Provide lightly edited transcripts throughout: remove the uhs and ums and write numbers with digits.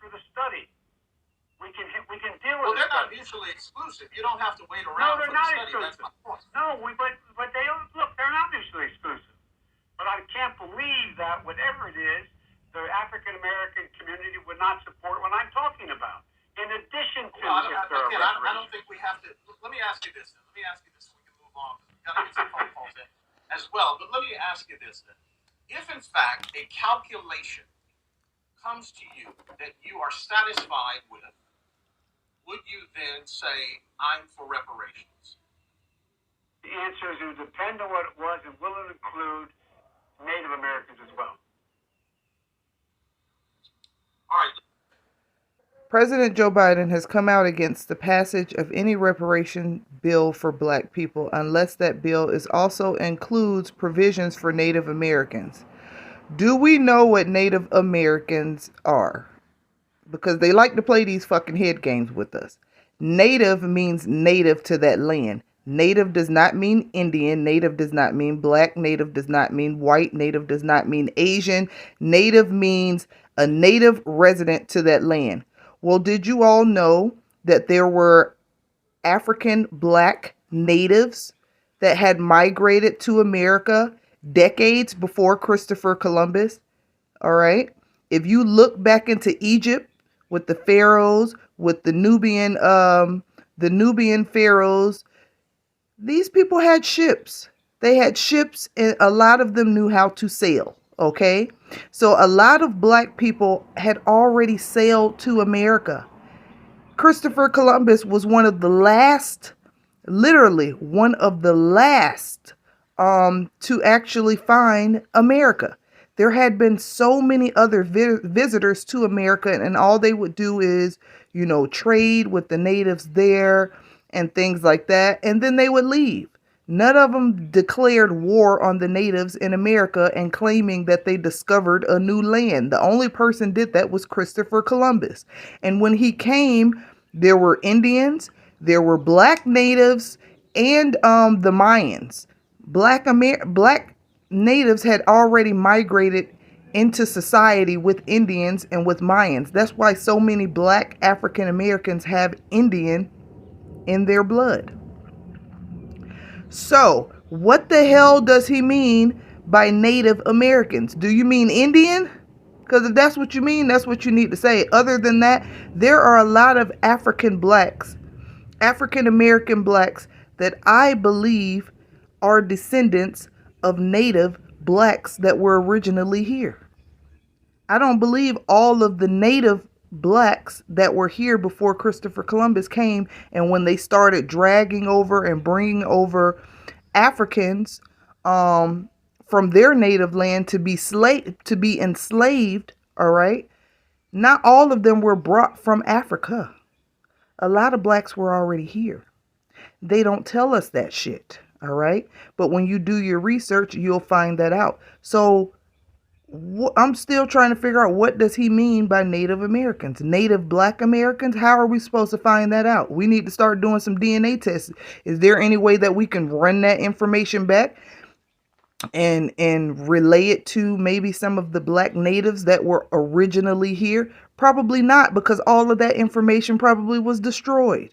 for the study. We can deal with it. Well, they're not mutually exclusive. You don't have to wait around for the study. That's my point. No, but they don't, look, they're not mutually exclusive. But I can't believe that whatever it is, the African American community would not support what I'm talking about. In addition to, I don't think we have to. Let me ask you this. So we can move on. We've got to get some phone calls in as well. But let me ask you this then. If in fact a calculation comes to you that you are satisfied with, would you then say, I'm for reparations? The answer is it would depend on what it was, and will it include Native Americans as well? All right. President Joe Biden has come out against the passage of any reparation bill for black people unless that bill also includes provisions for Native Americans. Do we know what Native Americans are? Because they like to play these fucking head games with us. Native means native to that land. Native does not mean Indian. Native does not mean black. Native does not mean white. Native does not mean Asian. Native means a native resident to that land. Well, did you all know that there were African black natives that had migrated to America decades before Christopher Columbus? All right. If you look back into Egypt with the pharaohs, with the Nubian pharaohs, these people had ships. They had ships, and a lot of them knew how to sail. Okay, so a lot of black people had already sailed to America. Christopher Columbus was one of the last, literally one of the last, to actually find America. There had been so many other visitors to America, and all they would do is, trade with the natives there and things like that, and then they would leave. None of them declared war on the natives in America and claiming that they discovered a new land. The only person did that was Christopher Columbus. And when he came, there were Indians, there were black natives, and the Mayans. Black natives had already migrated into society with Indians and with Mayans. That's why so many black African Americans have Indian in their blood. So, what the hell does he mean by Native Americans? Do you mean Indian? Because if that's what you mean, that's what you need to say. Other than that, there are a lot of African American blacks that I believe are descendants of Native blacks that were originally here. I don't believe all of the Native blacks that were here before Christopher Columbus came, and when they started dragging over and bringing over Africans from their native land to be enslaved, all right, not all of them were brought from Africa. A lot of blacks were already here. They don't tell us that shit, all right, but when you do your research, you'll find that out. So I'm still trying to figure out, what does he mean by Native Americans? Native black Americans? How are we supposed to find that out? We need to start doing some DNA tests. Is there any way that we can run that information back and relay it to maybe some of the black natives that were originally here? Probably not, because all of that information probably was destroyed.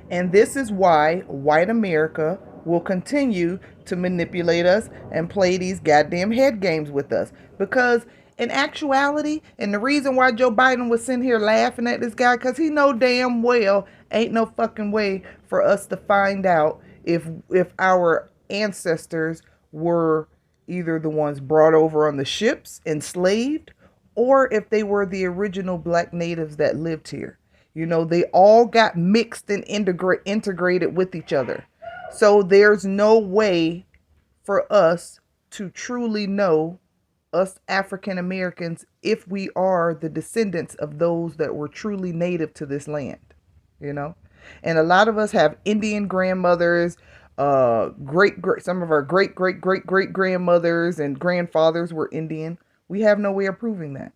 And this is why white America will continue to manipulate us and play these goddamn head games with us. Because in actuality, and the reason why Joe Biden was sitting here laughing at this guy, because he know damn well ain't no fucking way for us to find out if our ancestors were either the ones brought over on the ships, enslaved, or if they were the original black natives that lived here. They all got mixed and integrated with each other. So there's no way for us to truly know, us African Americans, if we are the descendants of those that were truly native to this land, And a lot of us have Indian grandmothers, some of our great grandmothers and grandfathers were Indian. We have no way of proving that.